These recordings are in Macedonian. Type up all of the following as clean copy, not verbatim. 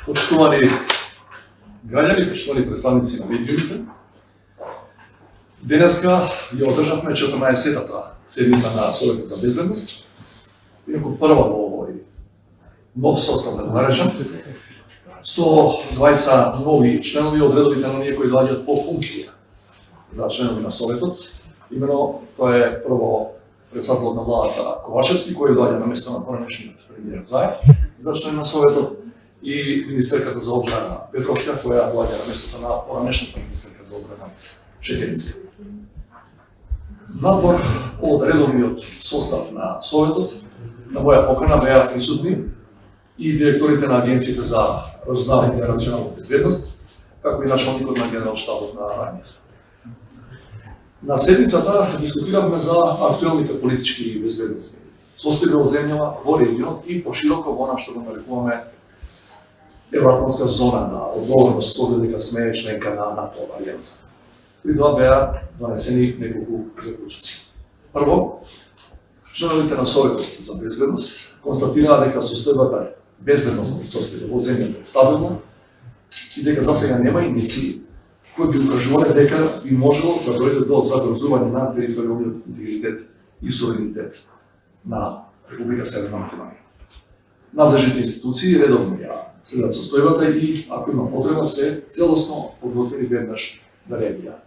Почитувани граѓани, почитувани представници на медиумите, денеска ја одржавме 14-та седница на Советот за безбедност. Инаку прва во овој нов состав, да го наречам, со двајца нови членови од редовите на оние кои доаѓаат по функција за членови на Советот. Имено тоа е прво председателот на владата Ковачевски, кој доаѓа на место на поранешниот премиер Заев за член на Советот, и министерката за одбрана Петровска, која доаѓа на местото на поранешната министерка за одбрана Шекеринска. Надвор од редовниот состав на Советот, на моја покана беа присутни и директорите на агенциите за разузнавање за национална безбедност, како и началникот на генерал-штабот на армијата. На седницата дискутиравме за актуелните политички и безбедностни состојби во земјава, во регионот и пошироко во она што го нарекуваме Евроатлантска зона на одговорност, со дека сме членка на НАТО алијанса. При тоа беа донесени неколку заклучоци. Прво, членовите на Советот за безбедност констатираа дека состојбата безбедностно состојба во земјата е стабилна и дека засега нема индици кои би укажувале дека би можело да дојде до загрозување на територијалниот интегритет и суверенитет на Република Северна Македонија. Надлежните институции редовно ја следат состојбата и, ако има потреба, се целосно подготвени веднаш да реагираат.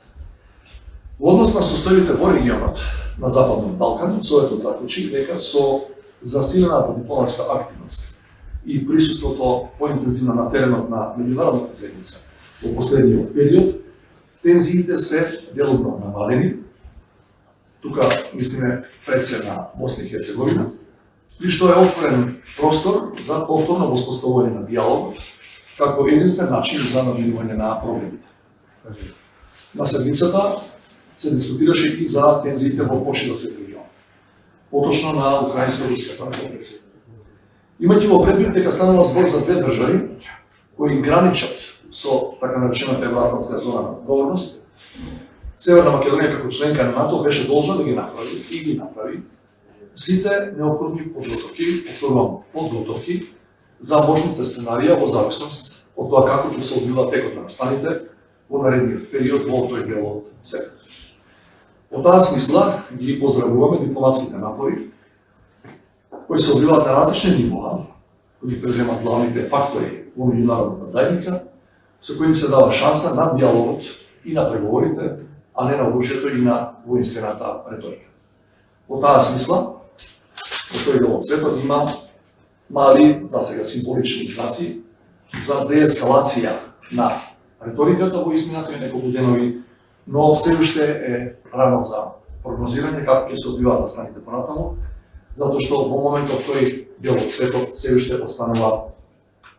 Во однос на состојбите во регионот на Западниот Балкан, Советот заклучи дека со засилената дипломатска активност и присуството поинтензивно на теренот на меѓународната заедница во последниот период, тензиите се делумно намалени. Тука мислиме пред се на Босна и Херцеговина, и што е отворен простор за повторно воспоставување на диалог како единствен начин за намирување на проблемите. На седницата се дискутираше и за тензиите во поширокиот регион, поточно на украинско-руската конфликција. Имајќи во предвид дека станува збор за две држави кои граничат со така наречената Евроатлантска зона на одговорност, Северна Македонија како членка на НАТО беше должна да ги направи и ги направи сите неопходни подготовки за можните сценарија во зависност од тоа како ќе се одвива текот на настаните во наредниот период во тој дел од светот. Во таа смисла ги поздравуваме дипломатските напори кои се одвиваат на различни нивоа, кои преземат главните фактори во меѓународната заедница, со кои им се дава шанса на диалогот и на преговорите, а не на оружјето и на воинствената реторика. Во таа смисла, во тој дел од светот има мали, засега символични знаци за деескалација на реториката во изминатите неколку денови, но се уште е рано за прогнозирање како ќе се одвиваат настаните понатаму, затоа што во моментот тој дел од светот се уште останува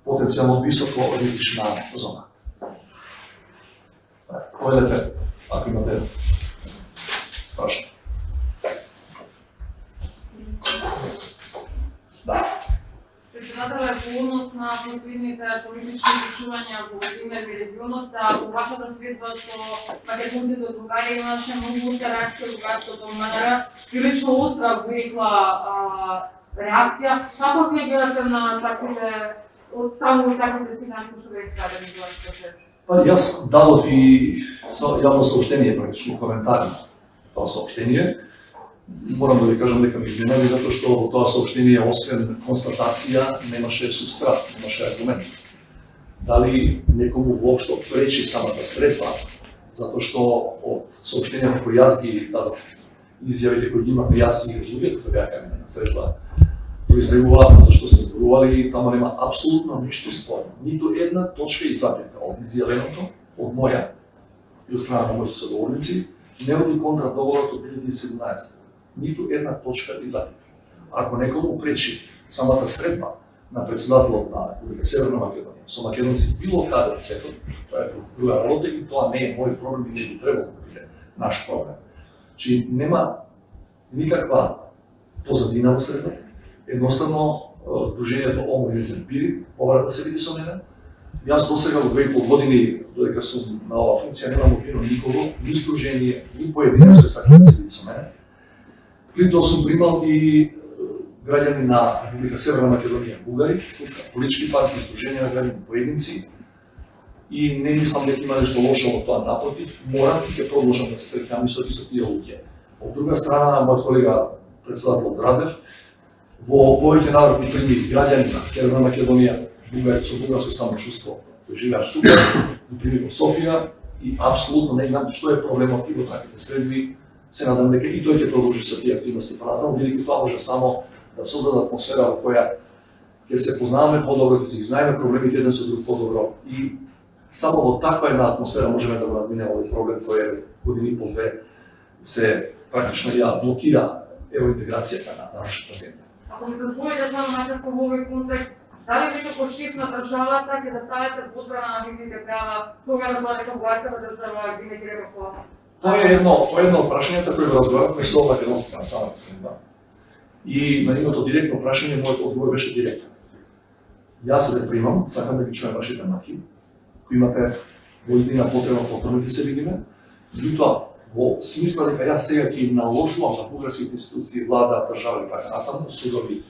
потенцијално високо ризична зона. Појдете, ако имате прашање. Да. Председателе, по однос на последните политички случувања во земјата и регионот, во вашата средба со македонците од Бугарија имаше многу остра реакција од бугарското МВР, прилично остра векла реакција. Како вие гледате на таквите од страни таквите сигнали кои што ве искадени во вашата средба? Јас дадов и јавно сообщение, практично коментар на тоа сообщение. Морам да ви кажам дека ми изненади, затоа што во тоа сообщение, освен констатација, немаше субстрат, немаше аргумент. Дали некому воопшто пречи самата средба, затоа што од сообщенијата кои јас ги дадов, изјавите кои ги имаме јас и луѓето кои беа на средба, кои излегуваат зашто сме зборували, тamo нема апсолутно ништо спорно. Ниту една точка и запета од изјавеното, од моја и од страна на моите соговорници, не води контра договорот од 2017. Ниту една точка и запета. Ако некому пречи самата средба на председателот на Република Северна Македонија со македонци било каде од светот, тоа е друга работа и тоа не е мој проблем и не би требало да биде наш проблем. Значи нема никаква позадина во средбата. Едноставно, Сдруженијето ОМО Јужен Пири поврата се види со мене. Јас досега во 2,5 години, додека сум на оваа функција, немам обвинил никого, ни сдружение, ни поединец кој сака да се види со мене. При тоа сум примал и граѓани на Република Северна Македонија, бугари, политички партии, издруженија на граѓани, поединци, и не мислам дека има нешто лошо во тоа, напротив, морам и ќе продолжам да се среќам со тие луѓе. Од друга страна, мојот колега председател Радев, во повеќе наврати прими граѓани на Северна Македонија, бугари со бугарско самочувство, кои живеат тука, го прими во Софија и апсолутно не знам што е проблемот и во таквите средби. Се надам дека и тој ќе продолжи со тие активности понатаму, бидејќи тоа може само да создаде атмосфера во која ќе се познаваме подобро, ќе ги знаеме проблемите еден со друг подобро и само во таква една атмосфера можеме да го надминеме овој проблем кој е години и по-две се практично ја блокира евроинтеграцијата на нашата земја. Ако ми дозволите само накратко во овој контекст, дали веќе по шеф на државата ќе да ставите подбрана на нивните права, кога да бъде како бугарската држава и не треба плана? Тоа е едно од прашањата кои го разговаравме со македонската национална средба. И на нивното директно прашање мојот одговор беше директен. Јас се да примам, сакам да ги чуем вашите маки, кои имате во иднина потребно повторно да се видиме, меѓутоа во смисла дека јас сега ќе им наложувам на бугарските институции, влада, држава и така натаму, судови,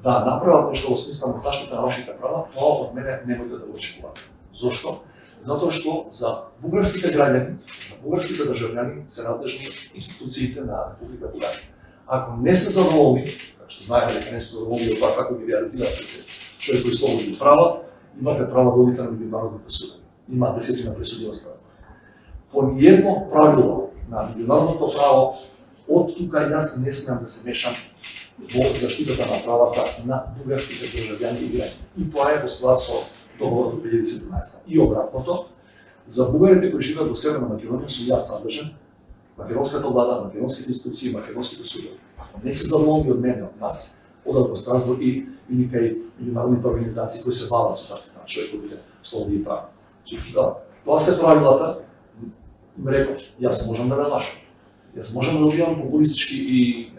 да направат нешто во смисла на заштита на вашите права, тоа од мене немојте да го очекувате. Зошто? Затоа што за бугарските граѓани, за бугарските државјани се надлежни институциите на Република Бугарија. Ако не се задоволни, како што знаете дека не се задоволни од тоа како ги реализираат сите човекови слободи и права, имате право да одите на меѓународните суди. Има десетина пресуди оставени. По ниедно правило на меѓународното право, од тука јас не смеам да се мешам во заштитата на правата на бугарските државјани и граѓани. И тоа е во склад со договорот од 2017. И обратното, за бугарите кои живеат во Северна Македонија сум јас надлежен, македонската влада, македонските институции, македонските судови. Ако не се задоволни од мене, од нас, одат во Страсбург и кај меѓународните организации кои се бават со такви човекови слободи и права. Тоа се правилата, им реков, јас можам да ме лажам. Јас можам да добивам популистички и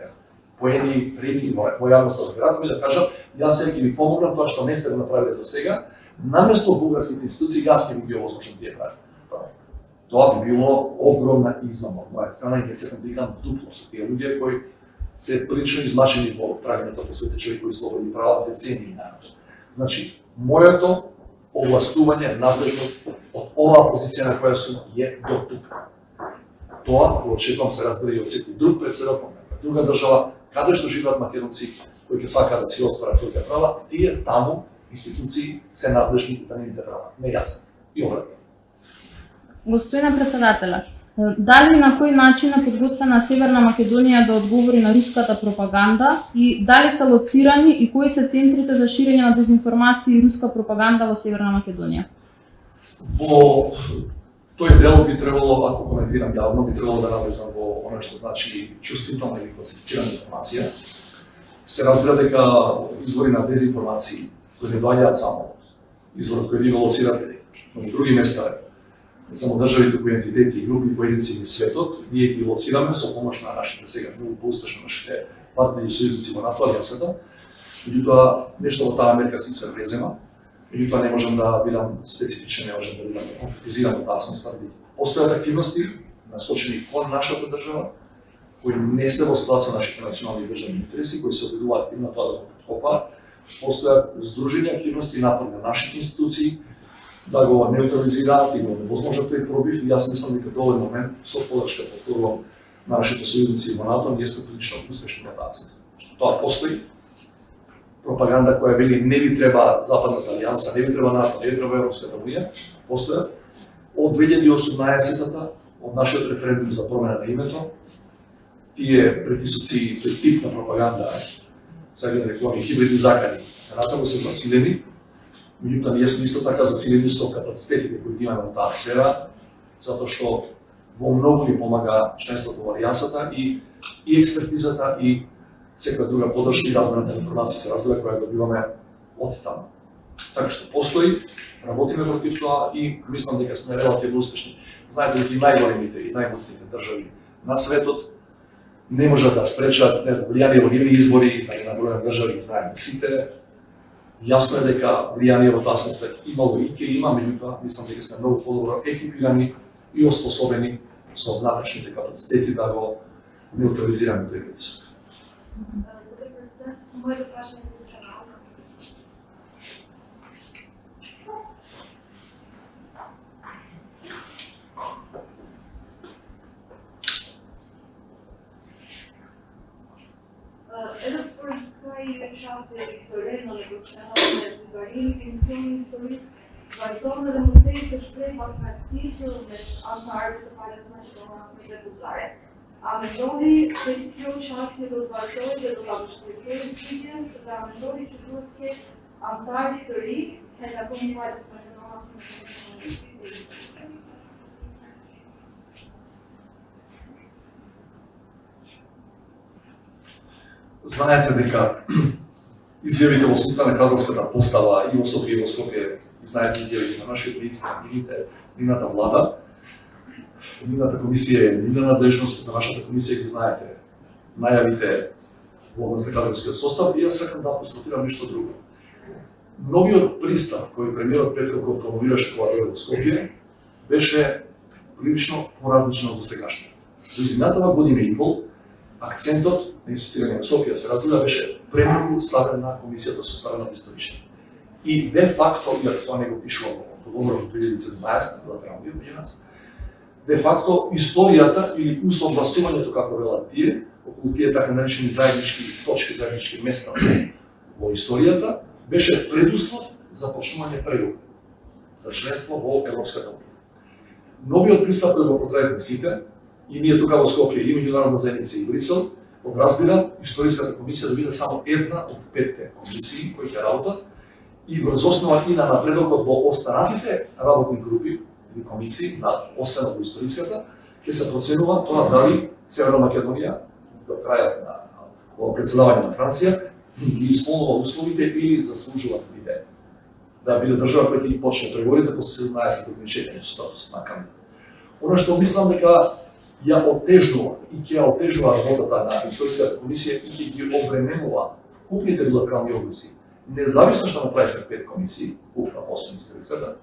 поени рейтинги во јавноста да градам и да кажам, јас сега ќе ви помогнам тоа што не сте го направиле до сега, наместо бугарските институции, јас ќе ви ги овозможам тие прави. Тоа би било огромна измама од моја страна и ќе се компликам дупло со тие луѓе кои се прилично измачени во трагењето по своите човекови слободи и права децении назад. Значи, моето овластување, надлежност од оваа позиција на која сум е до тука. Тоа го очекувам се разбере и од секој друг председател на друга држава, каде што живеат македонци кои ќе сакаат да си остварат своите права, тие таму институции се надлежни за нивните права, не јас. И обратно. Господине председателе, дали на кој начин е подготвена Северна Македонија да одговори на руската пропаганда и дали се лоцирани и кои се центрите за ширење на дезинформации и руска пропаганда во Северна Македонија? Во тој дел би требало, ако коментирам јавно, би требало да навлезам во она што значи чувствителна или класифицирана информација. Се разбира дека извори на дезинформации кои не доаѓаат само изворот кој ви го лоцирате, но и други места, не само државите кои entiteti и групи поединци во светот, ние ги лоцираме со помош на нашите сега многу поуспешно нашите партнери и сојузници во НАТО алијансата. Меѓутоа, нешто во таа мерка си се презема. Меѓутоа не можам да бидам специфичен, не можам да бидам конкретизиран од таа смисла. Постојат активности насочени кон нашата држава, кои не се во склад со нашите национални и државни интереси, кои се обидуваат активно тоа да го подкопаат. Постојат здружени активности и напори на нашите институции да го неутрализираат и го невозможат тој пробив. И јас мислам дека до овој момент со подршка повторувам на нашите сојузници во НАТО, ние сме прилично успешни на таа смисла. Тоа постои пропаганда која вели не ви треба Западната алијанса, не ви треба НАТО, не ви треба Европската унија, постојат од 2018-та, од нашиот референдум за промена на името, тие притисоци, тој тип на пропаганда, сега да рекуваме хибридни закани, натаму се засилени, меѓутоа ние сме исто така засилени со капацитетите кои имаме во таа сфера, затоа што во многу ни помага членството во алијансата и експертизата и секоја друга подршка и размената на информации се разбира која добиваме од таму. Така што постои, работиме против тоа и мислам дека сме релативно успешни. Знаете дека и најголемите и најмоćните држави на светот не можат да спречат, не знам, влијание во нивни избори, на број на држави, знаеме сите. Јасно е дека влијание во таа смисла имало и ќе има, меѓутоа мислам дека сме многу подобро екипирани и оспособени со внатрешните капацитети да го неутрализираме тој притисок. Моето прашање е генерално. Edhe për kësaj çasti historike në Bukaresht me Bulgarinë, Komisioni Historik vazhdon edhe më tej të shpreh partnerësi që mes anëtarëve të palës maqedonisë dhe bullgare. A mendoni se kjo çështje do të vazhdojë dhe do ta vështirësojë zgjidhjen, dhe a mendoni që duhet të ketë anëtarë të ri se nga komi palës maqedonisë? Знаете дека изјавите во смисла на кадрската постава и во Софија и во Скопје, знаете изјавите на нашиот министр, нивната влада, нивната комисија, нивна надлежност на вашата комисија ги знаете најавите во однос на кадрскиот состав и јас сакам да апострофирам нешто друго. Новиот пристап кој премиерот Петков го промовираше кога дојде во Скопје беше прилично поразличен од досегашниот. Во изминатава година и пол акцентот на инсистирање во Софија се развива беше премногу ставен на комисијата составена од историчари. И де факто, иако тоа не го пишува во договорот од 2017 за преамбил меѓу нас, де факто историјата или усогласувањето, како велат тие, околу тие така наречени заеднички точки, заеднички места во историјата, беше предуслов за почнување преговори за членство во Европската унија. Новиот пристап кој го поздравивме сите, и ние тука во Скопје и меѓународна заедница и Брисел, подразбира историската комисија да биде само една од 5 комисии кои ќе работат и врз основа и на напредокот во останатите работни групи или комисии на освен во историската, ќе се проценува тоа дали Северна Македонија до крајот на председавање на Франција ги исполнува условите и заслужува да биде држава која ќе почне преговорите по 17 ограничења со статус на кандидат. Она што мислам дека ја отежнува и ќе ја отежнува работата на историската комисија и ќе ги обременува вкупните билатерални области, независно што направиме 5 комисии, купна освен историската,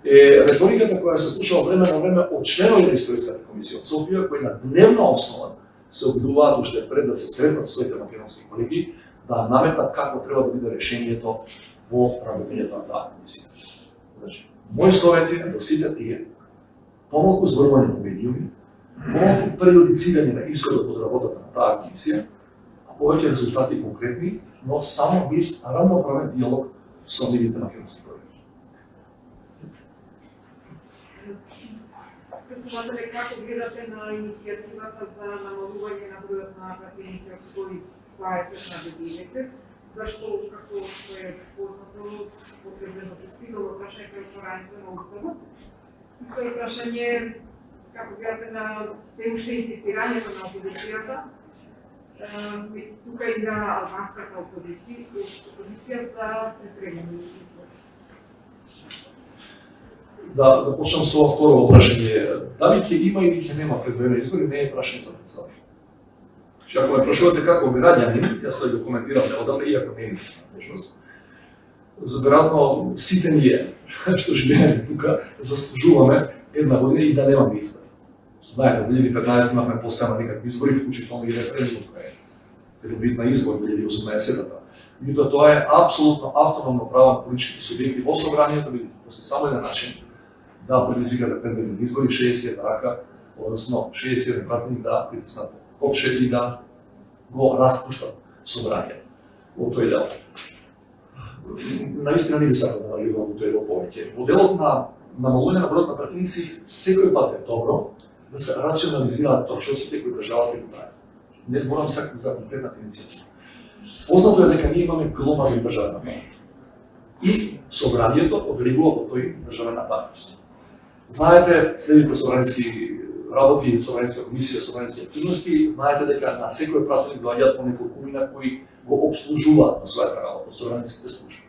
е реториката која се слуша од време на време од членови на историската комисија од Софија, кои на дневна основа се обидуваат уште пред да се сретнат со своите македонски колеги, да наметнат како треба да биде решението во работењето на таа комисија. Значи, мој совет е до сите тие помалку зборување по медиуми, помалку преюдицирање на исходот од работата на таа комисија, а повеќе резултати конкретни, но само без равноправен диалог со нивните македонски колеги. Председателе, како гледате на иницијативата за намалување на бројот на пратеници од кои 20 на 90? Зашто, како е познато, потребно чувствително прашање кај отворањето на уставот? Второ прашање, како гледате на те уште инсистирањето на опозицијата, тука и на албанската опозиција за припремени избори? Да почнам со второ прашање. Дали ќе има или ќе нема предвидени избори, не е прашање за председател. Ако ме прашувате како граѓанин, јас го коментирам неодамна, иако не е надежност. Веројатно сите ние што живееме тука заслужуваме една година и да немаме избори. Знаете, 2015 имавме постојано некакви избори, вклучително и референдум кој е бит на избор 2018-та. Меѓутоа тоа е апсолутно автономно право на политичките субјекти во собранието, после само еден начин да предизвикат референдум избори, 61 рака, односно 61 пратеник да притиснат копче и да го распуштат собранието во тој дел. Наистина не би сакал да наливам во тој дел повеќе. Во делот на намалување на бројот на пратеници, секој пат е добро да се рационализираат точноците кои државата ги прави. Не зборам сакам за конкретната иницијатива. Познато е дека ние имаме гломазен државен апарат. И собранието одлигува во тој државен апарат. Знаете, следите собрански работи, собранска комисија, собрански активности, знаете дека на секој пратеник доаѓаат по неколкумина кои го обслужуваат на својата работа, собранските служби.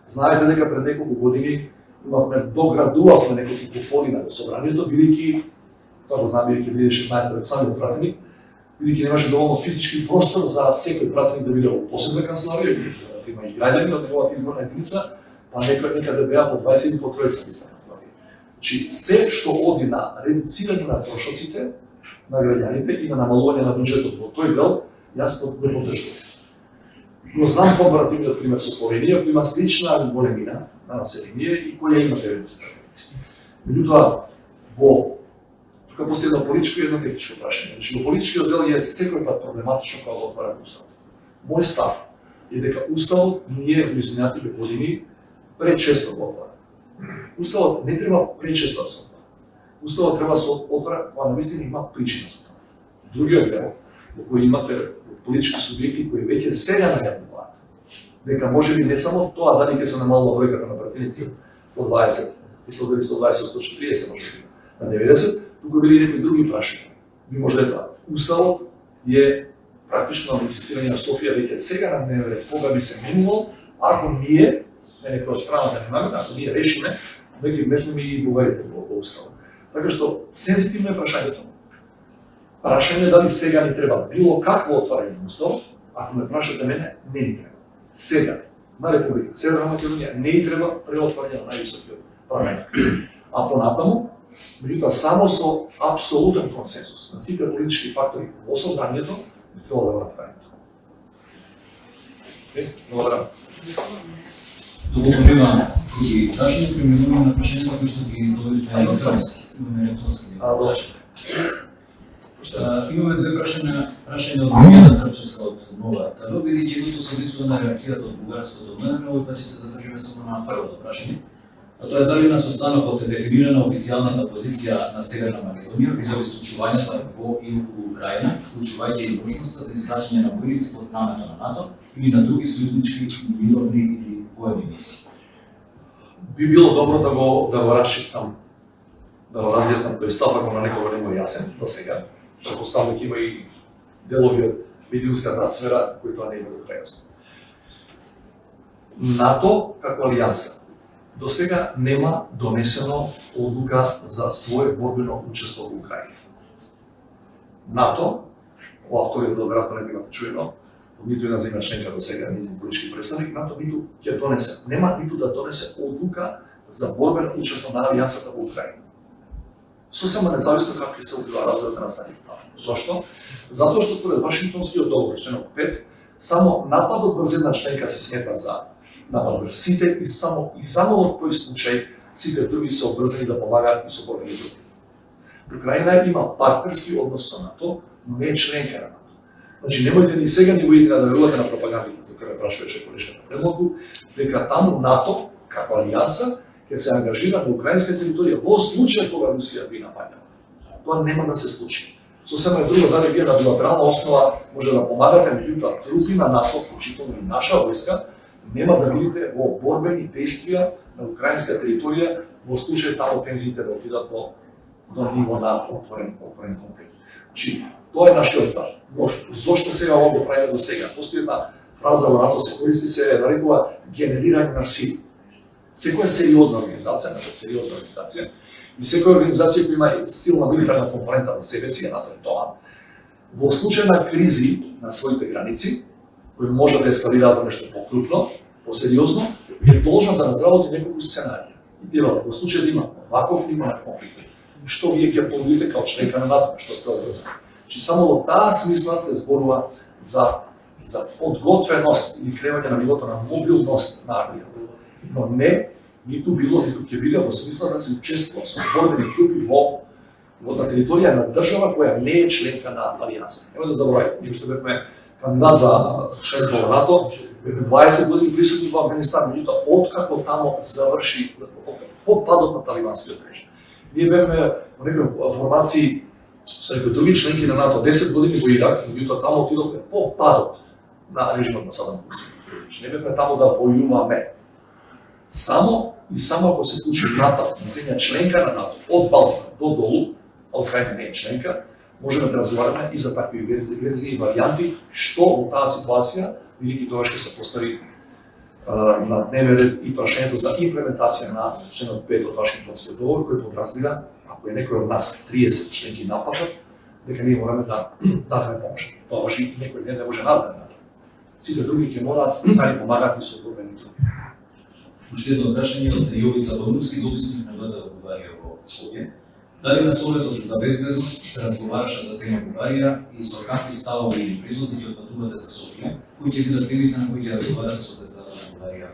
Знаете дека пред неколку години имавме доградувавме неколку куфони на собранието, бидејќи тоа го знам, бидејќи 2016 самиот пратеник, бидејќи немаше доволно физички простор за секој пратеник да биде во посебна канцеларија, да има и граѓани од неговата изборна единица, па некаде беа по 20 по 30 листа канцеларија. Значи, се што оди на редуцирање на трошоците на граѓаните и на намалување на бюџетот во тој дел, јас го поддржувам. Но знам компаративниот пример со Словенија, која има слична големина на население и која има 90 граници. Меѓутоа, тука постои едно политичко и едно техничко прашање. Значи, во политичкиот дел е секој пат проблематично кога го отвараме уставот. Мој став е дека уставот ние во изминатите години пречесто го отвара. Уставот не треба пречесто да се отвара. Уставот треба да се отвара кога навистина има причина за тоа. Другиот дел, во кој имате политички субјекти кои веќе сега најавуваат дека можеби не само тоа дали ќе се намалува бројката на пратеници од 20 и 140 на 90, туку били некои други прашања. Би може да уставот е практично инсистирање на Софија веќе сега на дневен ред кога би се минувал, ако ние, не некој од страната немаме, ако ние решиме да ги вметнеме и бугарите во уставот. Така што сензитивно е прашањето. Прашање дали сега ни треба било какво отварање на уставот, ако ме прашате мене, не ни треба. Сега на Република Северна Македонија не ни треба преотварање на највисокиот парламент. А понатаму, меѓутоа само со апсолутен консенсус на сите политички фактори во собранието би требало да го направиме тоа. Благодарам. Доколку нема други прашања, преминуваме на прашањата кои што ги добивме на електронски. Добре. Имаме две прашања од Милена Трчевска од Нова ТВ, бидејќи едното се однесува на реакцијата од бугарското МНР, овој пат ќе се задржиме само на првото прашање. А тоа е дали на состанокот е дефинирана официјалната позиција на Северна Македонија визави случувањата во и околу Украина, вклучувајќи и можноста за изпраќање на војници под знамето на НАТО или на други сојузнички мировни или воени мисии. Би било добро да го расчистам, да го разјаснам тој став, ако на некого не му е јасен до сега. Предпоставам дека има и делови од медиумската сфера кои тоа не има до крај јасно. НАТО како алијанса до сега нема донесено одлука за своје борбено учество во Украина. НАТО, ова вториот дел веројатно не бивате чуено, ниту една земја членка до сега, низин политички представник, НАТО ниту ќе донесе, нема ниту да донесе одлука за борбено учество на алијансата во Украина. Сосема независно како ќе се одвива развојот на станите. Зошто? Затоа што според Вашингтонскиот договор, членот 5, само нападот врз една членка се смета за напад врз сите и само во тој случај сите други се обврзани да помагаат и со борбени групи. Украина има партнерски однос со НАТО, но не е членка на НАТО. Значи немојте ни сега ни воите да верувате на пропагандите за која прашуваше колешката предмогу, дека таму НАТО како алијанса ќе се ангажира на украинска територија во случај кога Русија би нападнала. Тоа нема да се случи. Сосема е друго дали вие на билатерална основа може да помагате, меѓутоа трупи на НАТО, вклучително и наша војска, нема да видите во борбени действија на украинска територија во случај таму тензиите да отидат до ниво на отворен конфликт. Значи, тоа е нашиот став. Но зошто сега ова го правиме до сега? Постои една фраза во НАТО се користи, се нарекува генерирање на сили. Секоја сериозна организација, и секоја организација која има силна милитарна компонента во себе си, НАТО е тоа, во случај на кризи на своите граници, кои може да ескалираат во нешто покрупно, посериозно, е должен да разработи неколку сценарија. И тива, во случај да има ваков ниво на конфликт, што вие ќе понудите као членка на НАТО, што сте обврзани. Значи, само во таа смисла се зборува за подготвеност или кревање на нивото на мобилност на армијата. Но не, ниту било, ниту ќе биде во смисла да се учествува со борбени групи во на територија на држава која не е членка на алијанса. Нема да заборавате, ние што бевме кандидат за членство во НАТО, бевме 20 години присутни во Афганистан, меѓутоа откако тамо заврши по падот на талибанскиот режим. Ние бевме во некои формации со некои други членки на НАТО 10 години во Ирак, меѓутоа тамо отидовме по падот на режимот на Садам Хусейн. Не бевме тамо да војуваме. Само ако се случи напад на земја членка на НАТО од Балтика до долу, а Украина не е членка, можеме да разговараме и за такви верзии и варијанти, што во таа ситуација, бидејќи тоа ќе се постави на дневен ред и прашањето за имплементација на членот 5 од Вашингтонскиот договор, кој подразбира, ако е некој од нас 30 членки нападат, дека ние мораме да дадеме помош. Тоа може и некој ден не може нас да даде. Сите други ќе мораат да ни помагаат и со борбени групи. Уште едно прашање од Јовица Бонуски, дописник на ВД Бугарија во Скопје. Дали на Советот за безбедност се разговараше за тема Бугарија и со какви ставови или предлози ќе отпатувате за Софија, кои ќе бидат темите на кои ќе разговарате со председателот на Бугарија?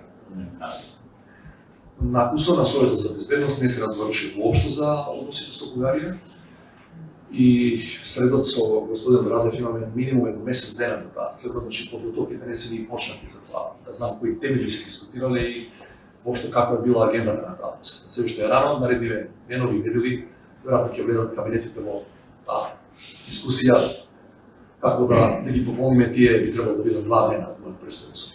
На кусо на Советот за безбедност не се разговараше воопшто за односите со Бугарија и средот со господин Радев имаме минимум едно месец дена до таа средот, значи подготовките не се ни почнати за тоа, да знам кои теми се дискутирале и воопшто каква е била агендата на таа посета. Се уште е рано, наредниве денови и недели, веројатно ќе влезат кабинетите во таа дискусија, како да ги помогнеме, тие би требало да бидат 2 дена од предстојност.